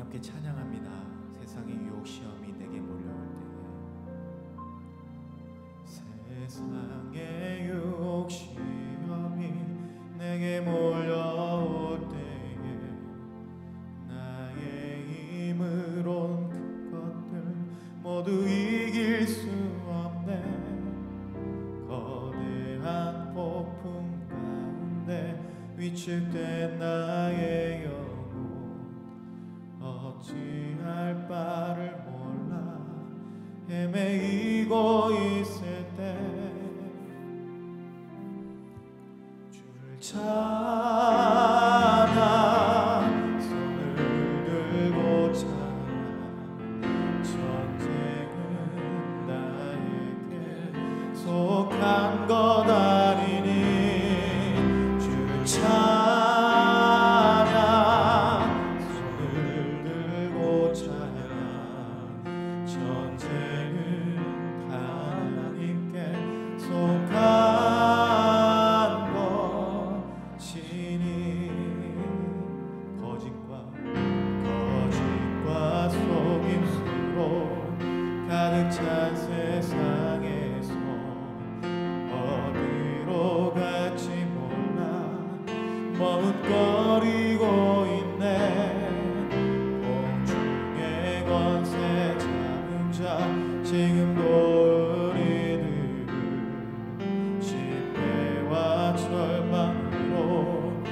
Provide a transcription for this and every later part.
함께 찬양합니다. 세상의 유혹 시험이 내게 몰려올 때에, 세상의 유혹 시험이 내게 몰려올 때에 나의 힘으론 그것들 모두 이길 수 없네. 거대한 폭풍 가운데 위축된 나의 영혼, 어찌할 바를 몰라 헤매이고 있을 때 주를 찾아 손을 들고 찬양. 전쟁은 나에게 속한 것 아니니 주를 찬양. 손을 들고 찬양. 전쟁은 하나님께 속한 것이니 거짓과 속임수로 가득 찬 세상에서 어디로 갈지 몰라 머뭇거리고 있네. 공중의 권세 잡은 자 지금도 우리들을 실패와 절망으로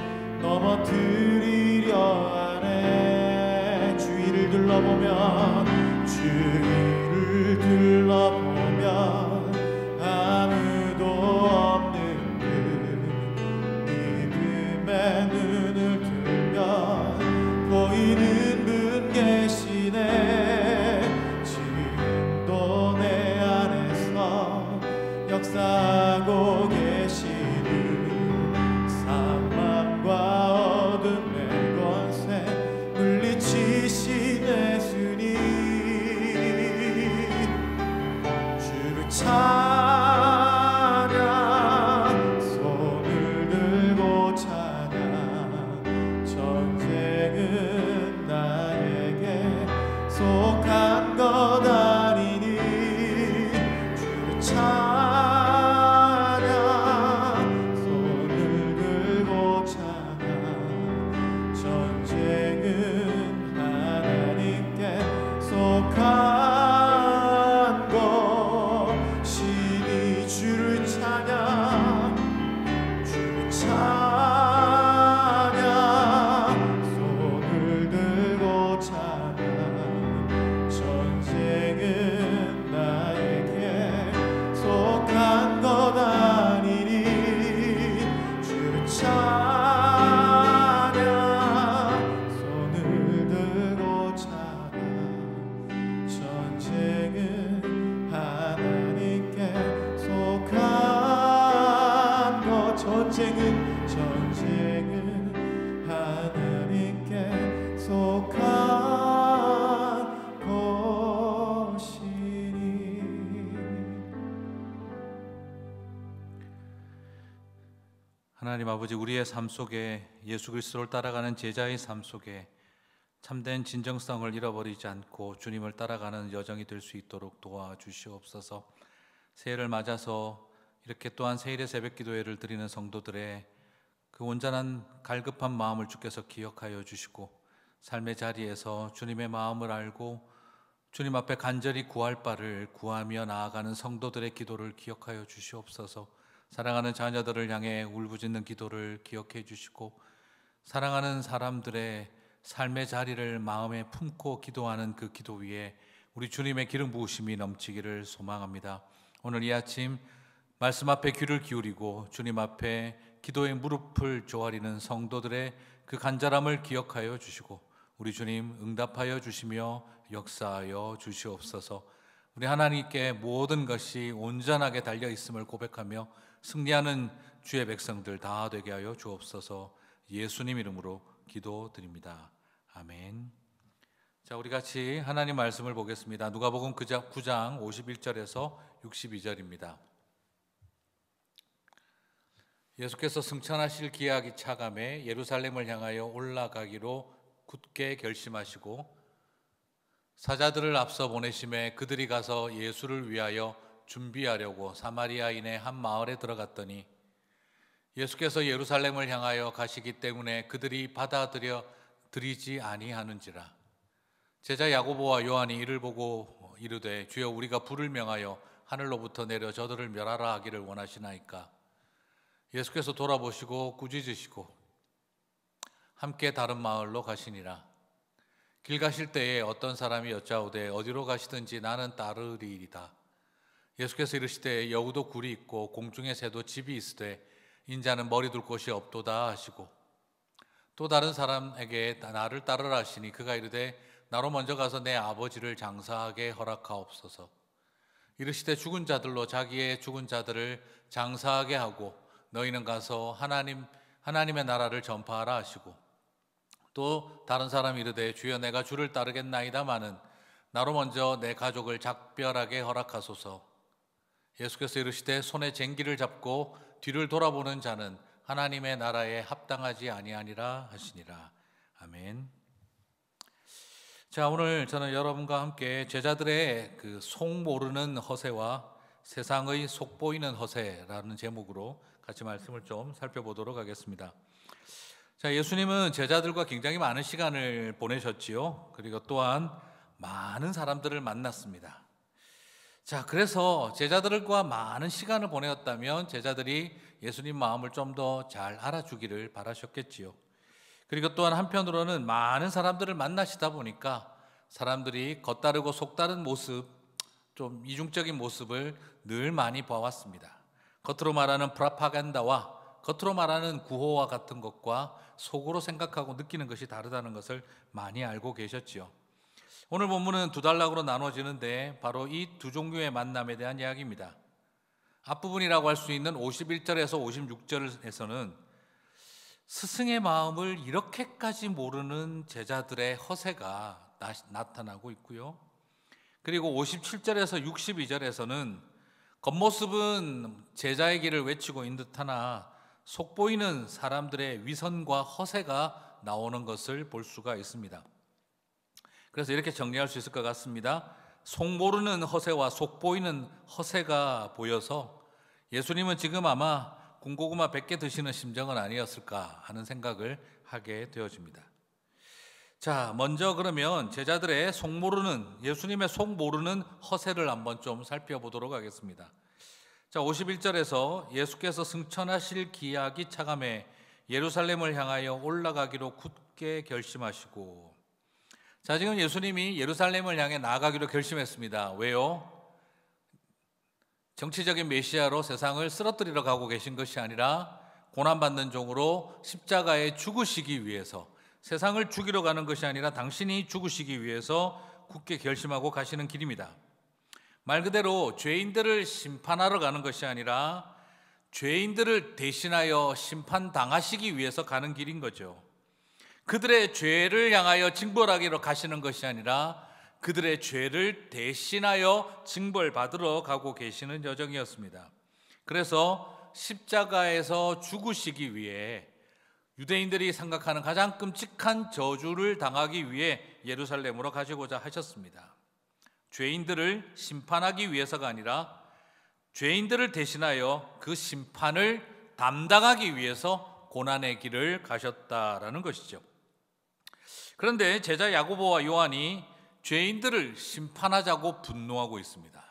넘어뜨리려 하네. 주위를 둘러보면 아무도 없는 듯 믿음의 눈을 들면 보이는 분 계시네. 지금도 내 안에서 역사하고 계시는 사망과 어둠의 권세 물리치신 예수님, 주를 찬양. 손을 들고 찬양. 전쟁은 나에게 속한 것 아니니 주를 찬양. 손을 들고 찬양. 전쟁은 하나님께 속한 것이니 주를 찬양. 주를 찬양. 손을 들고 찬양. 전쟁은 나에게 속한 것 아니니 주를 찬양. 손을 들고 찬양. 전쟁은 하나님께 속한 것. 전쟁은 하나님께 속한 것이니. 하나님 아버지, 우리의 삶 속에 예수 그리스도를 따라가는 제자의 삶 속에 참된 진정성을 잃어버리지 않고 주님을 따라가는 여정이 될 수 있도록 도와주시옵소서. 새해를 맞아서 이렇게 또한 새일의 새벽 기도회를 드리는 성도들의 그 온전한 갈급한 마음을 주께서 기억하여 주시고, 삶의 자리에서 주님의 마음을 알고 주님 앞에 간절히 구할 바를 구하며 나아가는 성도들의 기도를 기억하여 주시옵소서. 사랑하는 자녀들을 향해 울부짖는 기도를 기억해 주시고, 사랑하는 사람들의 삶의 자리를 마음에 품고 기도하는 그 기도 위에 우리 주님의 기름 부으심이 넘치기를 소망합니다. 오늘 이 아침 말씀 앞에 귀를 기울이고 주님 앞에 기도의 무릎을 조아리는 성도들의 그 간절함을 기억하여 주시고, 우리 주님 응답하여 주시며 역사하여 주시옵소서. 우리 하나님께 모든 것이 온전하게 달려 있음을 고백하며 승리하는 주의 백성들 다 되게 하여 주옵소서. 예수님 이름으로 기도드립니다. 아멘. 자, 우리 같이 하나님 말씀을 보겠습니다. 누가복음 9장 51절에서 62절입니다. 예수께서 승천하실 기약이 차감해 예루살렘을 향하여 올라가기로 굳게 결심하시고 사자들을 앞서 보내심에 그들이 가서 예수를 위하여 준비하려고 사마리아인의 한 마을에 들어갔더니 예수께서 예루살렘을 향하여 가시기 때문에 그들이 받아들여 드리지 아니하는지라. 제자 야고보와 요한이 이를 보고 이르되 주여 우리가 불을 명하여 하늘로부터 내려 저들을 멸하라 하기를 원하시나이까. 예수께서 돌아보시고 꾸짖으시고 함께 다른 마을로 가시니라. 길 가실 때에 어떤 사람이 여짜오되 어디로 가시든지 나는 따르리이다. 예수께서 이르시되 여우도 굴이 있고 공중의 새도 집이 있으되 인자는 머리 둘 곳이 없도다 하시고 또 다른 사람에게 나를 따르라 하시니 그가 이르되 나로 먼저 가서 내 아버지를 장사하게 허락하옵소서. 이르시되 죽은 자들로 자기의 죽은 자들을 장사하게 하고 너희는 가서 하나님의 나라를 전파하라 하시고 또 다른 사람이 이르되 주여 내가 주를 따르겠나이다마는 나로 먼저 내 가족을 작별하게 허락하소서. 예수께서 이르시되 손에 쟁기를 잡고 뒤를 돌아보는 자는 하나님의 나라에 합당하지 아니하니라 하시니라. 아멘. 자, 오늘 저는 여러분과 함께 제자들의 그 속 모르는 허세와 세상의 속 보이는 허세라는 제목으로 같이 말씀을 좀 살펴보도록 하겠습니다. 자, 예수님은 제자들과 굉장히 많은 시간을 보내셨지요. 그리고 또한 많은 사람들을 만났습니다. 자, 그래서 제자들과 많은 시간을 보내었다면 제자들이 예수님 마음을 좀 더 잘 알아주기를 바라셨겠지요. 그리고 또한 한편으로는 많은 사람들을 만나시다 보니까 사람들이 겉다르고 속다른 모습, 좀 이중적인 모습을 늘 많이 봐왔습니다. 겉으로 말하는 프로파간다와 겉으로 말하는 구호와 같은 것과 속으로 생각하고 느끼는 것이 다르다는 것을 많이 알고 계셨지요. 오늘 본문은 두 단락으로 나눠지는데 바로 이 두 종류의 만남에 대한 이야기입니다. 앞부분이라고 할 수 있는 51절에서 56절에서는 스승의 마음을 이렇게까지 모르는 제자들의 허세가 나타나고 있고요. 그리고 57절에서 62절에서는 겉모습은 제자의 길을 외치고 있는 듯하나 속 보이는 사람들의 위선과 허세가 나오는 것을 볼 수가 있습니다. 그래서 이렇게 정리할 수 있을 것 같습니다. 속 모르는 허세와 속 보이는 허세가 보여서 예수님은 지금 아마 군고구마 100개 드시는 심정은 아니었을까 하는 생각을 하게 되어집니다. 자, 먼저 그러면 제자들의 속 모르는, 예수님의 속 모르는 허세를 한번 좀 살펴보도록 하겠습니다. 자, 51절에서 예수께서 승천하실 기약이 차감해 예루살렘을 향하여 올라가기로 굳게 결심하시고. 자, 지금 예수님이 예루살렘을 향해 나아가기로 결심했습니다. 왜요? 정치적인 메시아로 세상을 쓰러뜨리러 가고 계신 것이 아니라 고난받는 종으로 십자가에 죽으시기 위해서, 세상을 죽이러 가는 것이 아니라 당신이 죽으시기 위해서 굳게 결심하고 가시는 길입니다. 말 그대로 죄인들을 심판하러 가는 것이 아니라 죄인들을 대신하여 심판당하시기 위해서 가는 길인 거죠. 그들의 죄를 향하여 징벌하기로 가시는 것이 아니라 그들의 죄를 대신하여 징벌받으러 가고 계시는 여정이었습니다. 그래서 십자가에서 죽으시기 위해 유대인들이 생각하는 가장 끔찍한 저주를 당하기 위해 예루살렘으로 가시고자 하셨습니다. 죄인들을 심판하기 위해서가 아니라 죄인들을 대신하여 그 심판을 담당하기 위해서 고난의 길을 가셨다라는 것이죠. 그런데 제자 야고보와 요한이 죄인들을 심판하자고 분노하고 있습니다.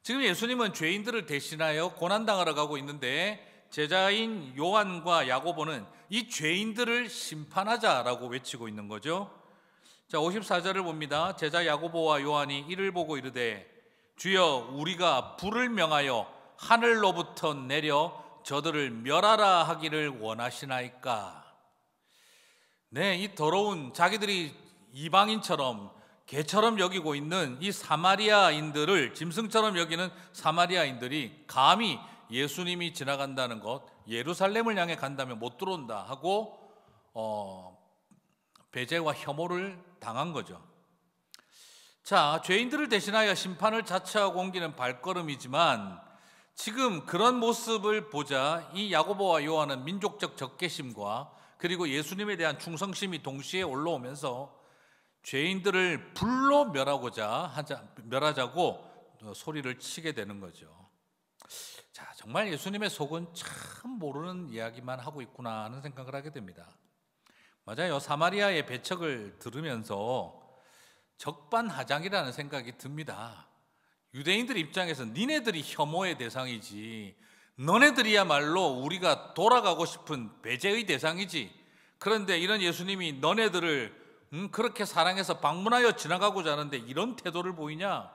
지금 예수님은 죄인들을 대신하여 고난당하러 가고 있는데 제자인 요한과 야고보는 이 죄인들을 심판하자라고 외치고 있는 거죠. 자, 54절을 봅니다. 제자 야고보와 요한이 이를 보고 이르되 주여 우리가 불을 명하여 하늘로부터 내려 저들을 멸하라 하기를 원하시나이까. 네, 이 더러운 자기들이 이방인처럼 개처럼 여기고 있는 이 사마리아인들을 짐승처럼 여기는 사마리아인들이 감히 예수님이 지나간다는 것, 예루살렘을 향해 간다면 못 들어온다 하고 배제와 혐오를 당한 거죠. 자, 죄인들을 대신하여 심판을 자처하고 옮기는 발걸음이지만 지금 그런 모습을 보자 이 야고보와 요한은 민족적 적개심과 그리고 예수님에 대한 충성심이 동시에 올라오면서 죄인들을 불로 멸하자고 소리를 치게 되는 거죠. 자, 정말 예수님의 속은 참 모르는 이야기만 하고 있구나 하는 생각을 하게 됩니다. 맞아요. 사마리아의 배척을 들으면서 적반하장이라는 생각이 듭니다. 유대인들 입장에서 니네들이 혐오의 대상이지, 너네들이야말로 우리가 돌아가고 싶은 배제의 대상이지. 그런데 이런 예수님이 너네들을 그렇게 사랑해서 방문하여 지나가고자 하는데 이런 태도를 보이냐?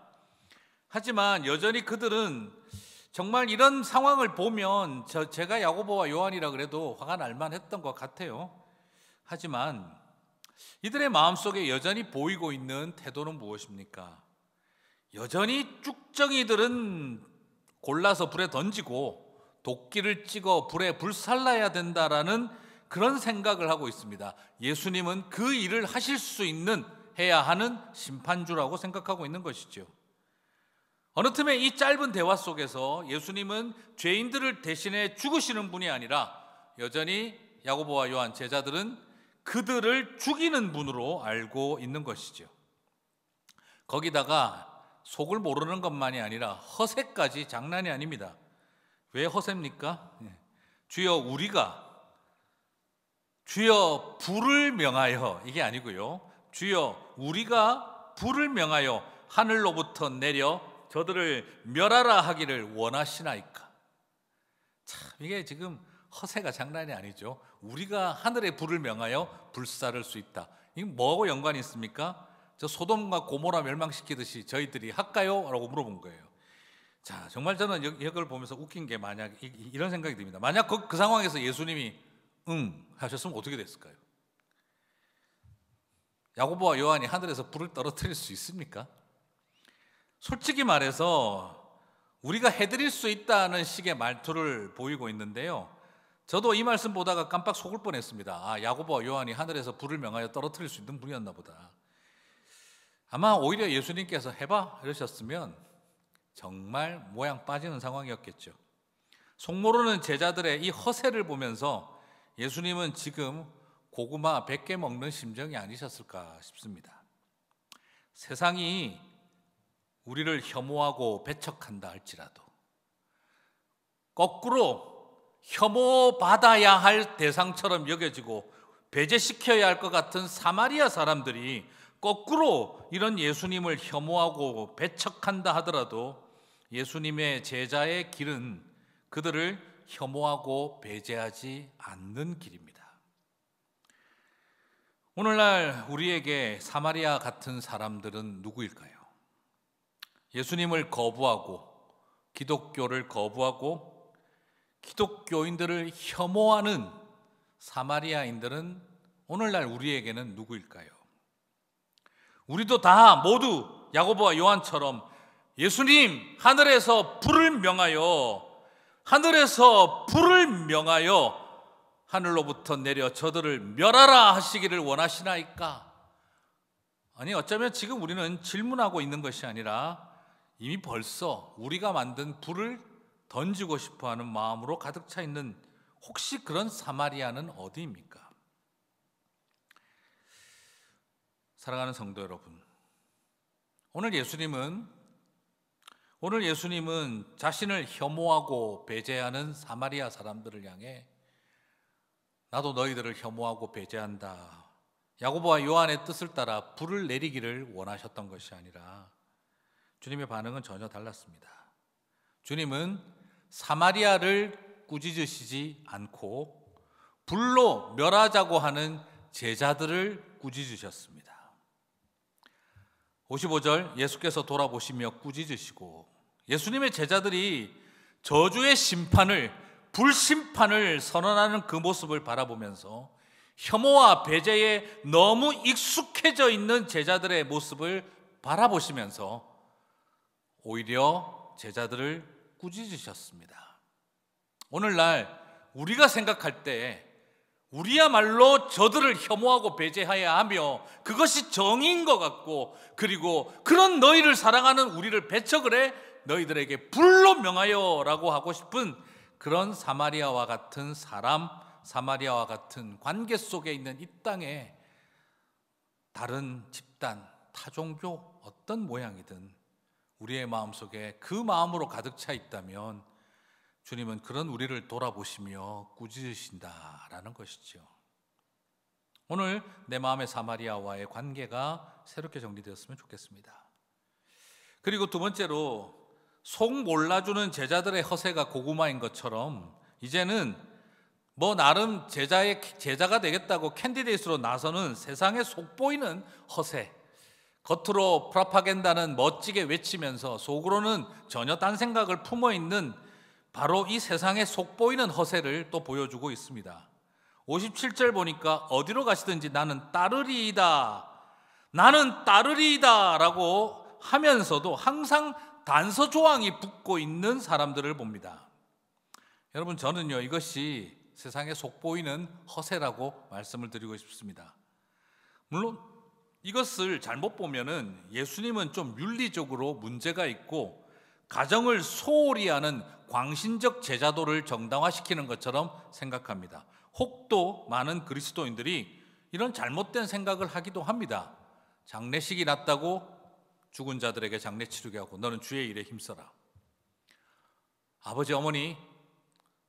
하지만 여전히 그들은 정말 이런 상황을 보면 제가 야고보와 요한이라 그래도 화가 날만 했던 것 같아요. 하지만 이들의 마음속에 여전히 보이고 있는 태도는 무엇입니까? 여전히 쭉정이들은 골라서 불에 던지고 도끼를 찍어 불에 불살라야 된다라는 그런 생각을 하고 있습니다. 예수님은 그 일을 하실 수 있는, 해야 하는 심판주라고 생각하고 있는 것이죠. 어느 틈에 이 짧은 대화 속에서 예수님은 죄인들을 대신해 죽으시는 분이 아니라 여전히 야고보와 요한 제자들은 그들을 죽이는 분으로 알고 있는 것이죠. 거기다가 속을 모르는 것만이 아니라 허세까지 장난이 아닙니다. 왜 허세입니까? 주여 불을 명하여, 이게 아니고요. 주여 우리가 불을 명하여 하늘로부터 내려 저들을 멸하라 하기를 원하시나이까. 참, 이게 지금 허세가 장난이 아니죠. 우리가 하늘의 불을 명하여 불사를 수 있다. 이게 뭐하고 연관이 있습니까? 저 소돔과 고모라 멸망시키듯이 저희들이 할까요? 라고 물어본 거예요. 자, 정말 저는 이걸 보면서 웃긴 게, 만약 이런 생각이 듭니다. 만약 그 상황에서 예수님이 하셨으면 어떻게 됐을까요? 야고보와 요한이 하늘에서 불을 떨어뜨릴 수 있습니까? 솔직히 말해서 우리가 해드릴 수 있다는 식의 말투를 보이고 있는데요. 저도 이 말씀 보다가 깜빡 속을 뻔했습니다. 야고보와 요한이 하늘에서 불을 명하여 떨어뜨릴 수 있는 분이었나 보다. 아마 오히려 예수님께서 해봐 이러셨으면 정말 모양 빠지는 상황이었겠죠. 속모르는 제자들의 이 허세를 보면서 예수님은 지금 고구마 100개 먹는 심정이 아니셨을까 싶습니다. 세상이 우리를 혐오하고 배척한다 할지라도 거꾸로 혐오받아야 할 대상처럼 여겨지고 배제시켜야 할 것 같은 사마리아 사람들이 거꾸로 이런 예수님을 혐오하고 배척한다 하더라도 예수님의 제자의 길은 그들을 혐오하고 배제하지 않는 길입니다. 오늘날 우리에게 사마리아 같은 사람들은 누구일까요? 예수님을 거부하고 기독교를 거부하고 기독교인들을 혐오하는 사마리아인들은 오늘날 우리에게는 누구일까요? 우리도 다 모두 야고보와 요한처럼 예수님 하늘에서 불을 명하여 하늘로부터 내려 저들을 멸하라 하시기를 원하시나이까? 아니, 어쩌면 지금 우리는 질문하고 있는 것이 아니라 이미 벌써 우리가 만든 불을 던지고 싶어하는 마음으로 가득 차 있는, 혹시 그런 사마리아는 어디입니까? 사랑하는 성도 여러분, 오늘 예수님은 자신을 혐오하고 배제하는 사마리아 사람들을 향해 나도 너희들을 혐오하고 배제한다, 야고보와 요한의 뜻을 따라 불을 내리기를 원하셨던 것이 아니라 주님의 반응은 전혀 달랐습니다. 주님은 사마리아를 꾸짖으시지 않고 불로 멸하자고 하는 제자들을 꾸짖으셨습니다. 55절, 예수께서 돌아보시며 꾸짖으시고, 예수님의 제자들이 저주의 심판을, 불심판을 선언하는 그 모습을 바라보면서 혐오와 배제에 너무 익숙해져 있는 제자들의 모습을 바라보시면서 오히려 제자들을 꾸짖으셨습니다. 오늘날 우리가 생각할 때 우리야말로 저들을 혐오하고 배제해야 하며 그것이 정의인 것 같고, 그리고 그런 너희를 사랑하는 우리를 배척을 해 너희들에게 불로 명하여 라고 하고 싶은 그런 사마리아와 같은 사람, 사마리아와 같은 관계 속에 있는 이 땅에 다른 집단, 타종교 어떤 모양이든 우리의 마음속에 그 마음으로 가득 차 있다면 주님은 그런 우리를 돌아보시며 꾸짖으신다라는 것이죠. 오늘 내 마음의 사마리아와의 관계가 새롭게 정리되었으면 좋겠습니다. 그리고 두 번째로 속 몰라주는 제자들의 허세가 고구마인 것처럼 이제는 뭐 나름 제자가 되겠다고 캔디데이트로 나서는 세상에 속보이는 허세, 겉으로 프라파겐다는 멋지게 외치면서 속으로는 전혀 딴 생각을 품어있는 바로 이 세상에 속보이는 허세를 또 보여주고 있습니다. 57절 보니까 어디로 가시든지 나는 따르리이다, 나는 따르리이다 라고 하면서도 항상 단서 조항이 붙고 있는 사람들을 봅니다. 여러분, 저는요 이것이 세상에 속보이는 허세라고 말씀을 드리고 싶습니다. 물론 이것을 잘못 보면은 예수님은 좀 윤리적으로 문제가 있고 가정을 소홀히 하는 광신적 제자도를 정당화시키는 것처럼 생각합니다. 혹도 많은 그리스도인들이 이런 잘못된 생각을 하기도 합니다. 장례식이 났다고 죽은 자들에게 장례 치르게 하고 너는 주의 일에 힘써라. 아버지 어머니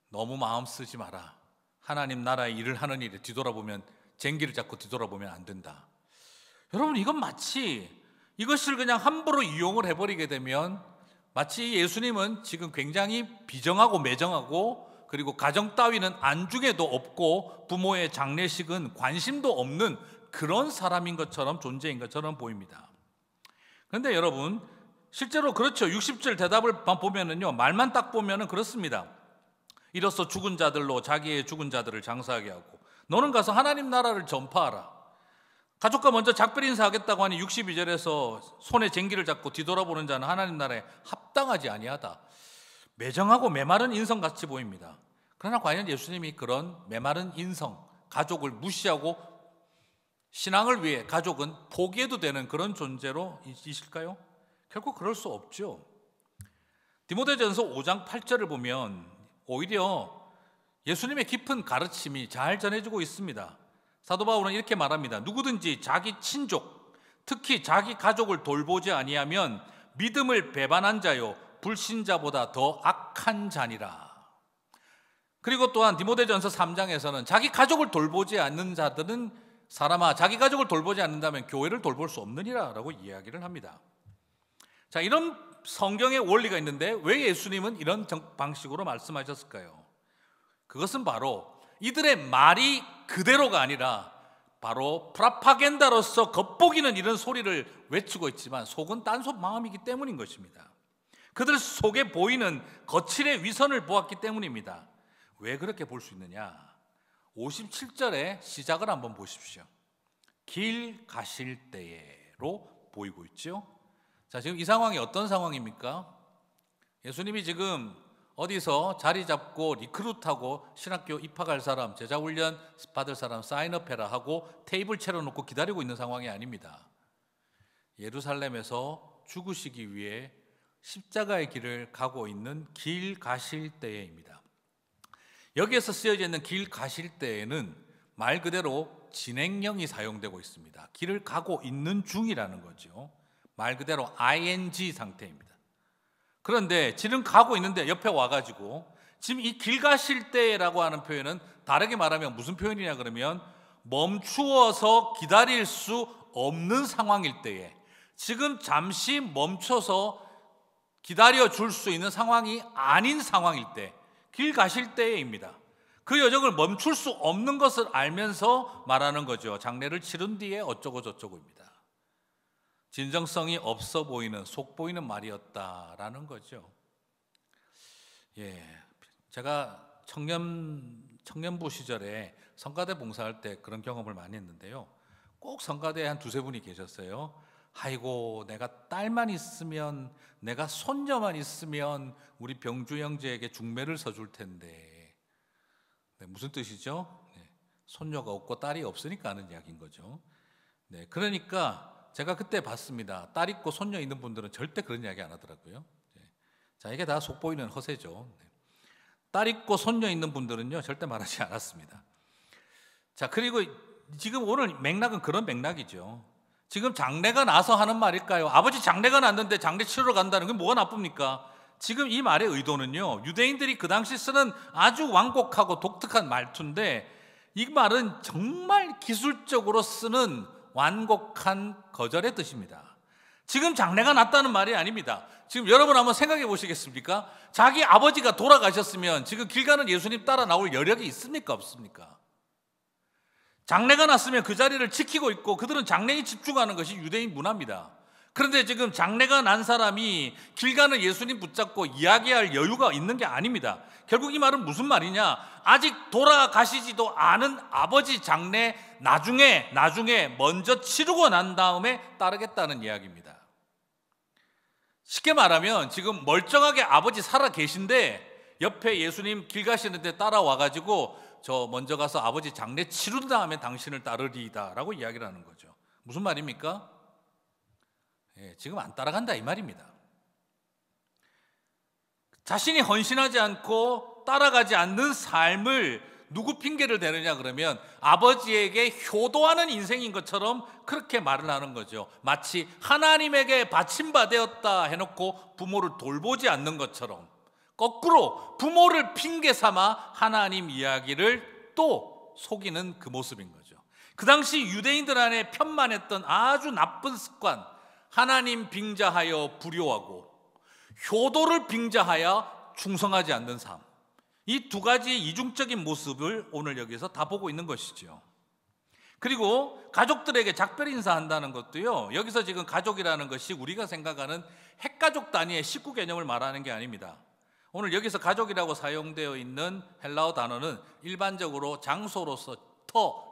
너무 마음 쓰지 마라. 하나님 나라의 일을 하는 일에 뒤돌아보면, 쟁기를 잡고 뒤돌아보면 안 된다. 여러분, 이건 마치 이것을 그냥 함부로 이용을 해버리게 되면 마치 예수님은 지금 굉장히 비정하고 매정하고, 그리고 가정 따위는 안중에도 없고 부모의 장례식은 관심도 없는 그런 사람인 것처럼, 존재인 것처럼 보입니다. 그런데 여러분, 실제로 그렇죠. 60절 대답을 보면은요, 말만 딱 보면은 그렇습니다. 이로써 죽은 자들로 자기의 죽은 자들을 장사하게 하고 너는 가서 하나님 나라를 전파하라. 가족과 먼저 작별 인사하겠다고 하니 62절에서 손에 쟁기를 잡고 뒤돌아보는 자는 하나님 나라에 합당하지 아니하다. 매정하고 메마른 인성같이 보입니다. 그러나 과연 예수님이 그런 메마른 인성, 가족을 무시하고 신앙을 위해 가족은 포기해도 되는 그런 존재로 이실까요? 결코 그럴 수 없죠. 디모데전서 5장 8절을 보면 오히려 예수님의 깊은 가르침이 잘 전해지고 있습니다. 사도 바울은 이렇게 말합니다. 누구든지 자기 친족, 특히 자기 가족을 돌보지 아니하면 믿음을 배반한 자요 불신자보다 더 악한 자니라. 그리고 또한 디모데전서 3장에서는 자기 가족을 돌보지 않는 자들은 사람아 자기 가족을 돌보지 않는다면 교회를 돌볼 수 없느니라 라고 이야기를 합니다. 자, 이런 성경의 원리가 있는데 왜 예수님은 이런 방식으로 말씀하셨을까요? 그것은 바로 이들의 말이 그대로가 아니라 바로 프라파겐다로서 겉보기는 이런 소리를 외치고 있지만 속은 딴속 마음이기 때문인 것입니다. 그들 속에 보이는 거칠의 위선을 보았기 때문입니다. 왜 그렇게 볼 수 있느냐? 57절의 시작을 한번 보십시오. 길 가실 때에로 보이고 있죠. 자, 지금 이 상황이 어떤 상황입니까? 예수님이 지금 어디서 자리 잡고 리크루트하고 신학교 입학할 사람, 제자훈련 받을 사람 사인업해라 하고 테이블 채워놓고 기다리고 있는 상황이 아닙니다. 예루살렘에서 죽으시기 위해 십자가의 길을 가고 있는 길 가실 때에입니다. 여기에서 쓰여져 있는 길 가실 때에는 말 그대로 진행형이 사용되고 있습니다. 길을 가고 있는 중이라는 거죠. 말 그대로 ing 상태입니다. 그런데 지금 가고 있는데 옆에 와가지고 지금 이 길 가실 때라고 하는 표현은 다르게 말하면 무슨 표현이냐 그러면 멈추어서 기다릴 수 없는 상황일 때에, 지금 잠시 멈춰서 기다려 줄 수 있는 상황이 아닌 상황일 때, 길 가실 때입니다. 그 여정을 멈출 수 없는 것을 알면서 말하는 거죠. 장례를 치른 뒤에 어쩌고 저쩌고입니다. 진정성이 없어 보이는, 속 보이는 말이었다라는 거죠. 예, 제가 청년부 시절에 성가대 봉사할 때 그런 경험을 많이 했는데요. 꼭 성가대에 한 두세 분이 계셨어요. 아이고, 내가 딸만 있으면, 내가 손녀만 있으면 우리 병주 형제에게 중매를 서줄 텐데. 네, 무슨 뜻이죠? 네, 손녀가 없고 딸이 없으니까 하는 이야기인 거죠. 네, 그러니까 제가 그때 봤습니다. 딸 있고 손녀 있는 분들은 절대 그런 이야기 안 하더라고요. 네. 자, 이게 다 속보이는 허세죠. 네. 딸 있고 손녀 있는 분들은요 절대 말하지 않았습니다. 자, 그리고 지금 오늘 맥락은 그런 맥락이죠. 지금 장례가 나서 하는 말일까요? 아버지 장례가 났는데 장례 치르러 간다는 게 뭐가 나쁩니까? 지금 이 말의 의도는요, 유대인들이 그 당시 쓰는 아주 완곡하고 독특한 말투인데, 이 말은 정말 기술적으로 쓰는 완곡한 거절의 뜻입니다. 지금 장례가 났다는 말이 아닙니다. 지금 여러분 한번 생각해 보시겠습니까? 자기 아버지가 돌아가셨으면 지금 길 가는 예수님 따라 나올 여력이 있습니까? 없습니까? 장례가 났으면 그 자리를 지키고 있고 그들은 장례에 집중하는 것이 유대인 문화입니다. 그런데 지금 장례가 난 사람이 길 가는 예수님 붙잡고 이야기할 여유가 있는 게 아닙니다. 결국 이 말은 무슨 말이냐? 아직 돌아가시지도 않은 아버지 장례 나중에 먼저 치르고 난 다음에 따르겠다는 이야기입니다. 쉽게 말하면 지금 멀쩡하게 아버지 살아 계신데 옆에 예수님 길 가시는데 따라와가지고 저 먼저 가서 아버지 장례 치른 다음에 당신을 따르리이다 라고 이야기를 하는 거죠. 무슨 말입니까? 지금 안 따라간다 이 말입니다. 자신이 헌신하지 않고 따라가지 않는 삶을 누구 핑계를 대느냐 그러면 아버지에게 효도하는 인생인 것처럼 그렇게 말을 하는 거죠. 마치 하나님에게 바침받았다 해놓고 부모를 돌보지 않는 것처럼 거꾸로 부모를 핑계 삼아 하나님 이야기를 또 속이는 그 모습인 거죠. 그 당시 유대인들 안에 편만했던 아주 나쁜 습관, 하나님 빙자하여 불효하고 효도를 빙자하여 충성하지 않는 삶, 이 두 가지의 이중적인 모습을 오늘 여기서 다 보고 있는 것이죠. 그리고 가족들에게 작별 인사한다는 것도요, 여기서 지금 가족이라는 것이 우리가 생각하는 핵가족 단위의 식구 개념을 말하는 게 아닙니다. 오늘 여기서 가족이라고 사용되어 있는 헬라어 단어는 일반적으로 장소로서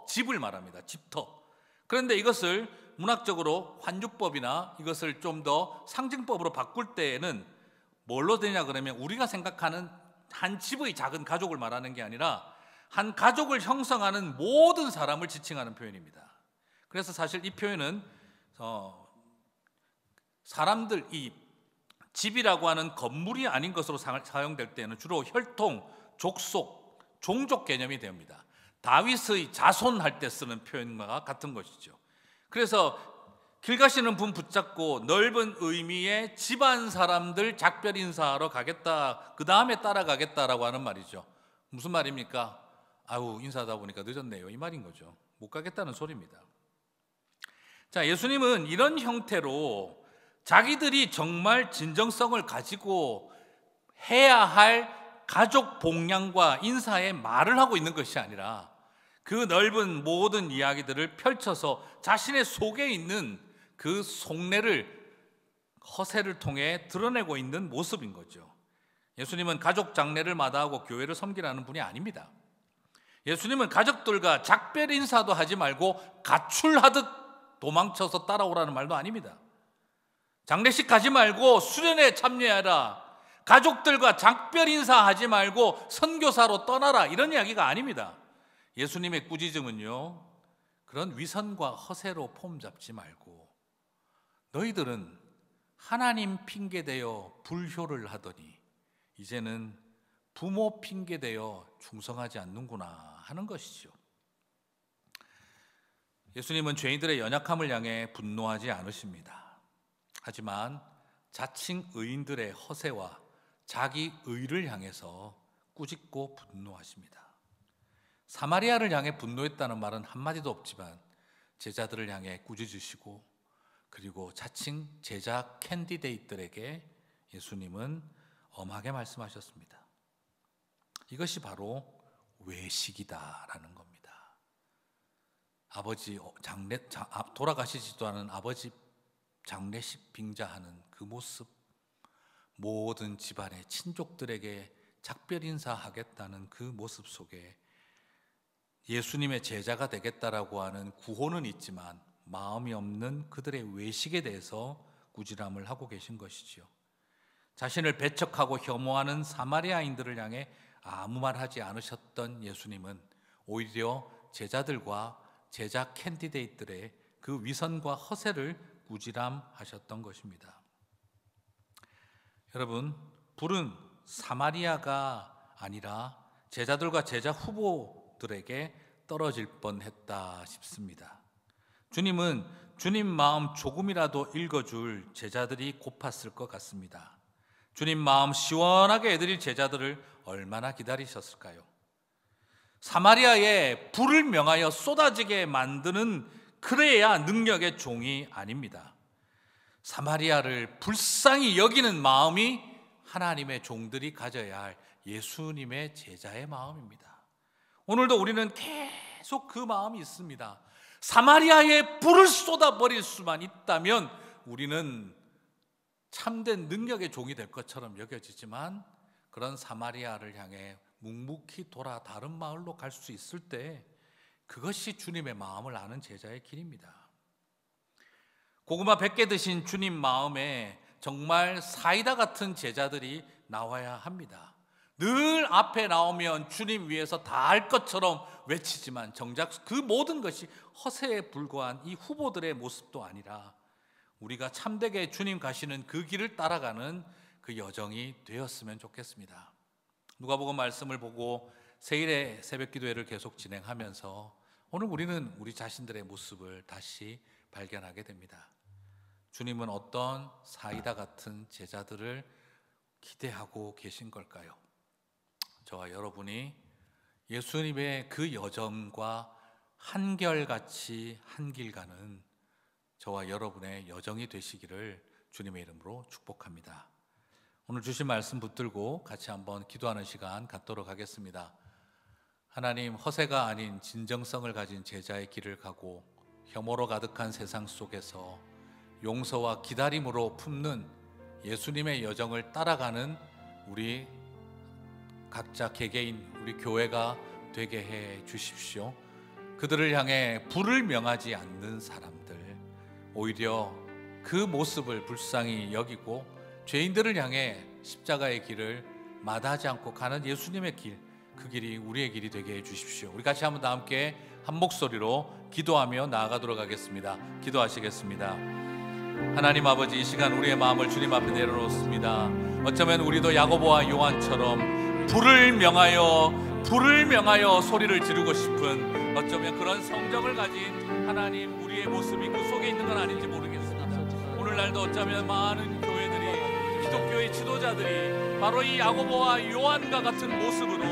집을 말합니다. 집터. 그런데 이것을 문학적으로 환주법이나 이것을 좀 더 상징법으로 바꿀 때에는 뭘로 되냐 그러면 우리가 생각하는 한 집의 작은 가족을 말하는 게 아니라 한 가족을 형성하는 모든 사람을 지칭하는 표현입니다. 그래서 사실 이 표현은 사람들, 이 집이라고 하는 건물이 아닌 것으로 사용될 때는 주로 혈통, 족속, 종족 개념이 됩니다. 다윗의 자손할 때 쓰는 표현과 같은 것이죠. 그래서 길 가시는 분 붙잡고 넓은 의미의 집안 사람들 작별 인사하러 가겠다, 그 다음에 따라가겠다라고 하는 말이죠. 무슨 말입니까? 아우, 인사하다 보니까 늦었네요, 이 말인 거죠. 못 가겠다는 소리입니다. 자, 예수님은 이런 형태로 자기들이 정말 진정성을 가지고 해야 할 가족 봉양과 인사의 말을 하고 있는 것이 아니라 그 넓은 모든 이야기들을 펼쳐서 자신의 속에 있는 그 속내를, 허세를 통해 드러내고 있는 모습인 거죠. 예수님은 가족 장례를 마다하고 교회를 섬기라는 분이 아닙니다. 예수님은 가족들과 작별 인사도 하지 말고 가출하듯 도망쳐서 따라오라는 말도 아닙니다. 장례식 가지 말고 수련회에 참여하라, 가족들과 작별 인사하지 말고 선교사로 떠나라, 이런 이야기가 아닙니다. 예수님의 꾸짖음은요, 그런 위선과 허세로 폼 잡지 말고 너희들은 하나님 핑계대어 불효를 하더니 이제는 부모 핑계대어 충성하지 않는구나 하는 것이죠. 예수님은 죄인들의 연약함을 향해 분노하지 않으십니다. 하지만 자칭 의인들의 허세와 자기 의를 향해서 꾸짖고 분노하십니다. 사마리아를 향해 분노했다는 말은 한마디도 없지만 제자들을 향해 꾸짖으시고, 그리고 자칭 제자 캔디데이트들에게 예수님은 엄하게 말씀하셨습니다. 이것이 바로 외식이다라는 겁니다. 아버지 돌아가시지도 않은 아버지 장례식 빙자하는 그 모습, 모든 집안의 친족들에게 작별 인사하겠다는 그 모습 속에 예수님의 제자가 되겠다라고 하는 구호는 있지만 마음이 없는 그들의 외식에 대해서 꾸지람을 하고 계신 것이지요. 자신을 배척하고 혐오하는 사마리아인들을 향해 아무 말 하지 않으셨던 예수님은 오히려 제자들과 제자 캔디데이트들의 그 위선과 허세를 꾸지람하셨던 것입니다. 여러분, 불은 사마리아가 아니라 제자들과 제자 후보들에게 떨어질 뻔했다 싶습니다. 주님은 주님 마음 조금이라도 읽어줄 제자들이 고팠을 것 같습니다. 주님 마음 시원하게 해드릴 제자들을 얼마나 기다리셨을까요? 사마리아에 불을 명하여 쏟아지게 만드는 그래야 능력의 종이 아닙니다. 사마리아를 불쌍히 여기는 마음이 하나님의 종들이 가져야 할 예수님의 제자의 마음입니다. 오늘도 우리는 계속 그 마음이 있습니다. 사마리아에 불을 쏟아버릴 수만 있다면 우리는 참된 능력의 종이 될 것처럼 여겨지지만, 그런 사마리아를 향해 묵묵히 돌아 다른 마을로 갈 수 있을 때 그것이 주님의 마음을 아는 제자의 길입니다. 고구마 100개 드신 주님 마음에 정말 사이다 같은 제자들이 나와야 합니다. 늘 앞에 나오면 주님 위해서 다 할 것처럼 외치지만 정작 그 모든 것이 허세에 불과한 이 후보들의 모습도 아니라 우리가 참되게 주님 가시는 그 길을 따라가는 그 여정이 되었으면 좋겠습니다. 누가복음 말씀을 보고 세일의 새벽기도회를 계속 진행하면서 오늘 우리는 우리 자신들의 모습을 다시 발견하게 됩니다. 주님은 어떤 사이다 같은 제자들을 기대하고 계신 걸까요? 저와 여러분이 예수님의 그 여정과 한결같이 한 길 가는 저와 여러분의 여정이 되시기를 주님의 이름으로 축복합니다. 오늘 주신 말씀 붙들고 같이 한번 기도하는 시간 갖도록 하겠습니다. 하나님, 허세가 아닌 진정성을 가진 제자의 길을 가고 혐오로 가득한 세상 속에서 용서와 기다림으로 품는 예수님의 여정을 따라가는 우리 각자 개개인, 우리 교회가 되게 해 주십시오. 그들을 향해 불을 명하지 않는 사람들, 오히려 그 모습을 불쌍히 여기고 죄인들을 향해 십자가의 길을 마다하지 않고 가는 예수님의 길, 그 길이 우리의 길이 되게 해 주십시오. 우리 같이 한번 다 함께 한 목소리로 기도하며 나아가도록 하겠습니다. 기도하시겠습니다. 하나님 아버지, 이 시간 우리의 마음을 주님 앞에 내려놓습니다. 어쩌면 우리도 야고보와 요한처럼 불을 명하여 소리를 지르고 싶은, 어쩌면 그런 성정을 가진 하나님, 우리의 모습이 그 속에 있는 건 아닌지 모르겠습니다. 오늘날도 어쩌면 많은 교회들이, 기독교의 지도자들이 바로 이 야고보와 요한과 같은 모습으로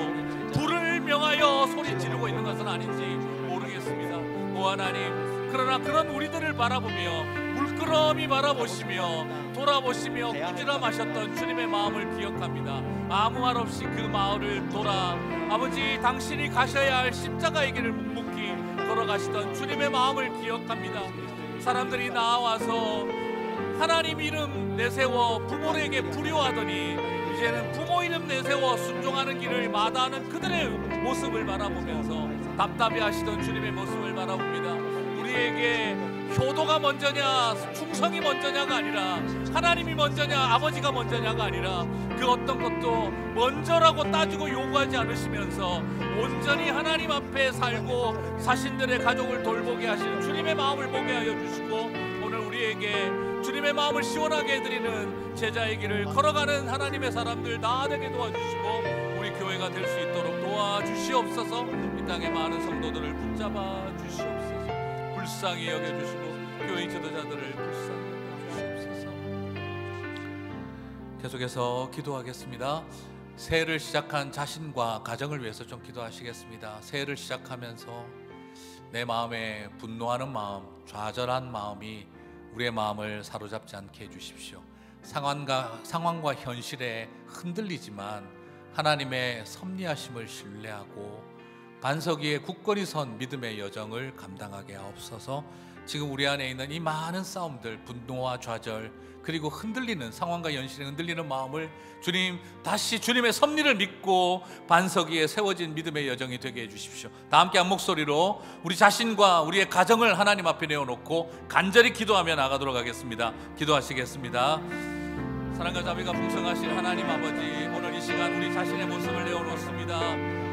불을 명하여 소리 지르고 있는 것은 아닌지 모르겠습니다. 오 하나님, 그러나 그런 우리들을 바라보며 물끄러미 바라보시며 돌아보시며 꾸지람하셨던 주님의 마음을 기억합니다. 아무 말 없이 그 마을을 돌아 아버지, 당신이 가셔야 할 십자가의 길을 묵묵히 걸어가시던 주님의 마음을 기억합니다. 사람들이 나와서 하나님 이름 내세워 부모에게 불효하더니 이제는 부모 이름 내세워 순종하는 길을 마다하는 그들의 모습을 바라보면서 답답해하시던 주님의 모습을 바라봅니다. 우리에게 효도가 먼저냐 충성이 먼저냐가 아니라, 하나님이 먼저냐 아버지가 먼저냐가 아니라, 그 어떤 것도 먼저라고 따지고 요구하지 않으시면서 온전히 하나님 앞에 살고 자신들의 가족을 돌보게 하시는 주님의 마음을 보게 하여 주시고, 오늘 우리에게 주님의 마음을 시원하게 해드리는 제자의 길을 걸어가는 하나님의 사람들 다 되게 도와주시고 우리 교회가 될 수 있도록 도와주시옵소서. 이 땅의 많은 성도들을 붙잡아 주시옵소서. 불쌍히 여겨주시고 교회 지도자들을 불쌍히 여겨주시옵소서. 계속해서 기도하겠습니다. 새해를 시작한 자신과 가정을 위해서 좀 기도하시겠습니다. 새해를 시작하면서 내 마음에 분노하는 마음, 좌절한 마음이 우리의 마음을 사로잡지 않게 해주십시오. 상황과 현실에 흔들리지만 하나님의 섭리하심을 신뢰하고 반석 위에 굳건히 선 믿음의 여정을 감당하게 하옵소서. 지금 우리 안에 있는 이 많은 싸움들, 분노와 좌절, 그리고 흔들리는 상황과 현실에 흔들리는 마음을 주님, 다시 주님의 섭리를 믿고 반석 위에 세워진 믿음의 여정이 되게 해주십시오. 다 함께 한 목소리로 우리 자신과 우리의 가정을 하나님 앞에 내어놓고 간절히 기도하며 나가도록 하겠습니다. 기도하시겠습니다. 사랑과 자비가 풍성하신 하나님 아버지, 오늘 이 시간 우리 자신의 모습을 내어놓습니다.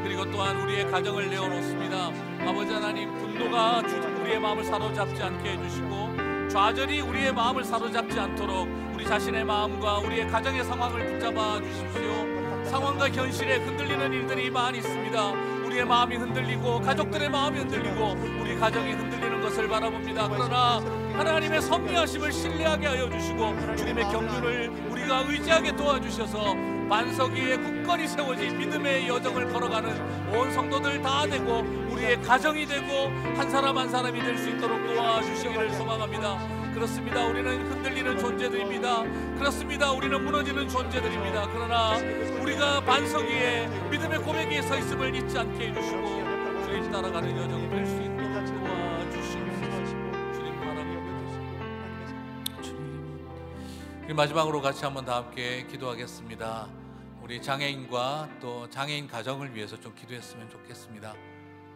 그리고 또한 우리의 가정을 내어놓습니다. 아버지 하나님, 분노가 우리의 마음을 사로잡지 않게 해주시고 좌절이 우리의 마음을 사로잡지 않도록 우리 자신의 마음과 우리의 가정의 상황을 붙잡아 주십시오. 상황과 현실에 흔들리는 일들이 많이 있습니다. 우리의 마음이 흔들리고 가족들의 마음이 흔들리고 우리 가정이 흔들리는 것을 바라봅니다. 그러나 하나님의 섭리하심을 신뢰하게 하여 주시고 주님의 경륜을 우리가 의지하게 도와주셔서 반석 위에 굳건히 세워진 믿음의 여정을 걸어가는 온 성도들 다 되고 우리의 가정이 되고 한 사람 한 사람이 될 수 있도록 도와주시기를 소망합니다. 그렇습니다. 우리는 흔들리는 존재들입니다. 그렇습니다. 우리는 무너지는 존재들입니다. 그러나 우리가 반석 위에 믿음의 고백 위에 서 있음을 잊지 않게 해주시고 주님 따라가는 여정이 될 수 있도록 도와주시옵소서. 주님 바랍니다. 주님, 마지막으로 같이 한번 다 함께 기도하겠습니다. 우리 장애인과 또 장애인 가정을 위해서 좀 기도했으면 좋겠습니다.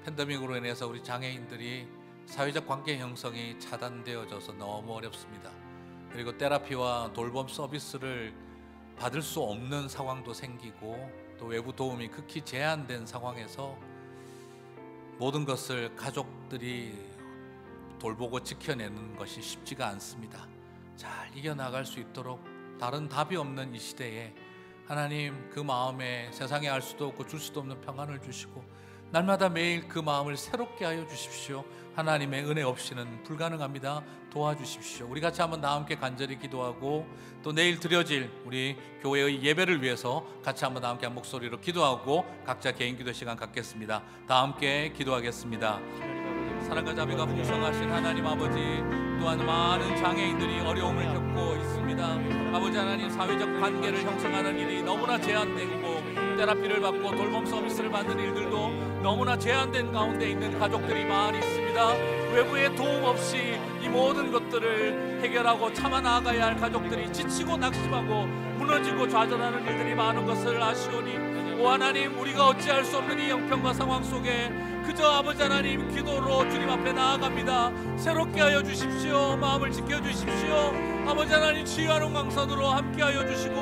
팬데믹으로 인해서 우리 장애인들이 사회적 관계 형성이 차단되어져서 너무 어렵습니다. 그리고 테라피와 돌봄 서비스를 받을 수 없는 상황도 생기고 또 외부 도움이 극히 제한된 상황에서 모든 것을 가족들이 돌보고 지켜내는 것이 쉽지가 않습니다. 잘 이겨나갈 수 있도록 다른 답이 없는 이 시대에 하나님 그 마음에 세상에 알 수도 없고 줄 수도 없는 평안을 주시고 날마다 매일 그 마음을 새롭게 하여 주십시오. 하나님의 은혜 없이는 불가능합니다. 도와주십시오. 우리 같이 한번 다 함께 간절히 기도하고 또 내일 드려질 우리 교회의 예배를 위해서 같이 한번 다 함께 한 목소리로 기도하고 각자 개인 기도 시간 갖겠습니다. 다 함께 기도하겠습니다. 사랑과 자비가 풍성하신 하나님 아버지, 또한 많은 장애인들이 어려움을 겪고 있습니다. 아버지 하나님, 사회적 관계를 형성하는 일이 너무나 제한되고 테라피를 받고 돌봄 서비스를 받는 일들도 너무나 제한된 가운데 있는 가족들이 많이 있습니다. 외부의 도움 없이 이 모든 것들을 해결하고 참아 나아가야 할 가족들이 지치고 낙심하고 무너지고 좌절하는 일들이 많은 것을 아시오니 오 하나님, 우리가 어찌할 수 없는 이 형편과 상황 속에 그저 아버지 하나님 기도로 주님 앞에 나아갑니다. 새롭게 하여 주십시오. 마음을 지켜주십시오. 아버지 하나님, 치유하는 광선으로 함께하여 주시고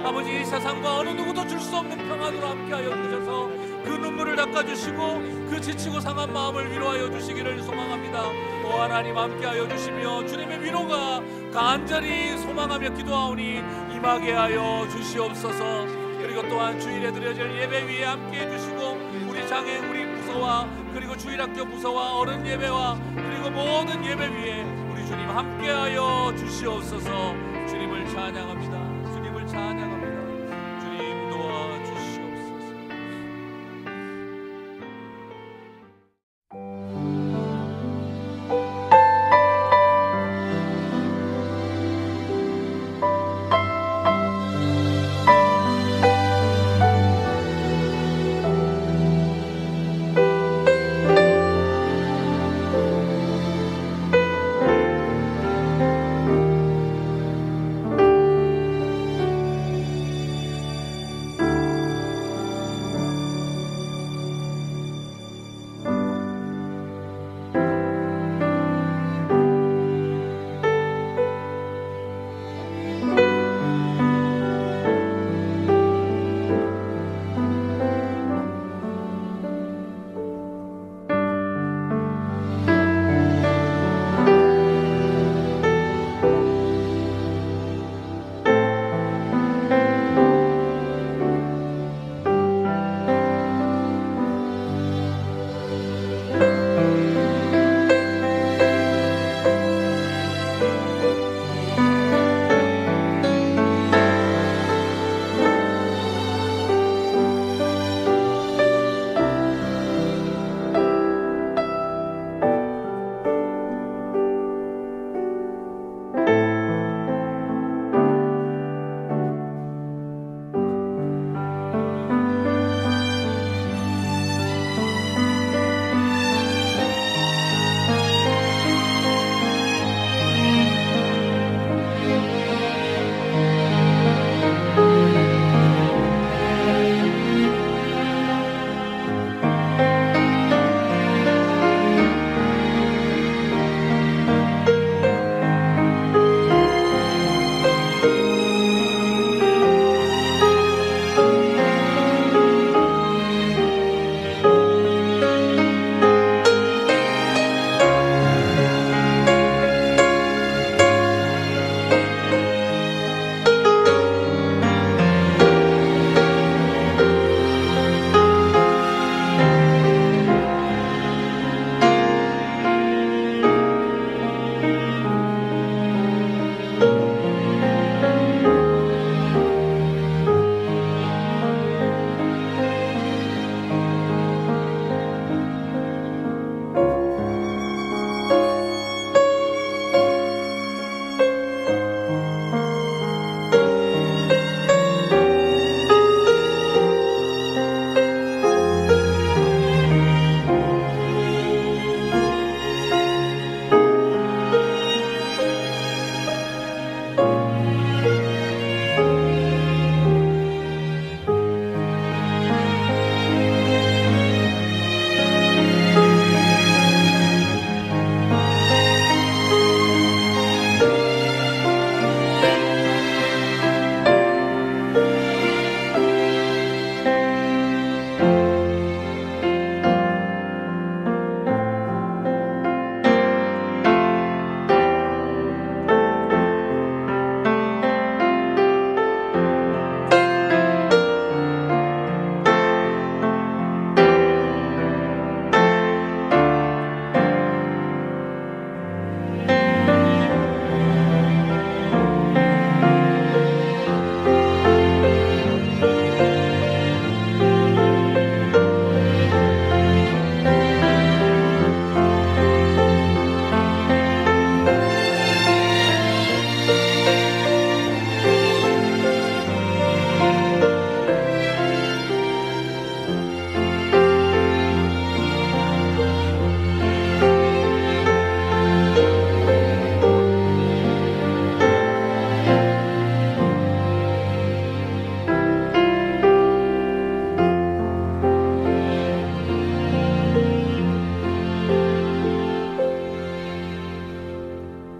아버지, 이 세상과 어느 누구도 줄 수 없는 평안으로 함께하여 주셔서 그 눈물을 닦아주시고 그 지치고 상한 마음을 위로하여 주시기를 소망합니다. 오 하나님, 함께하여 주시며 주님의 위로가 간절히 소망하며 기도하오니 임하게 하여 주시옵소서. 그리고 또한 주일에 드려질 예배 위에 함께해 주시고 우리 장애 우리 부서와 그리고 주일학교 부서와 어른 예배와 그리고 모든 예배 위에 우리 주님 함께하여 주시옵소서. 주님을 찬양합니다. 주님을 찬양합니다. 주님 도와주시옵소서.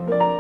주옵소서.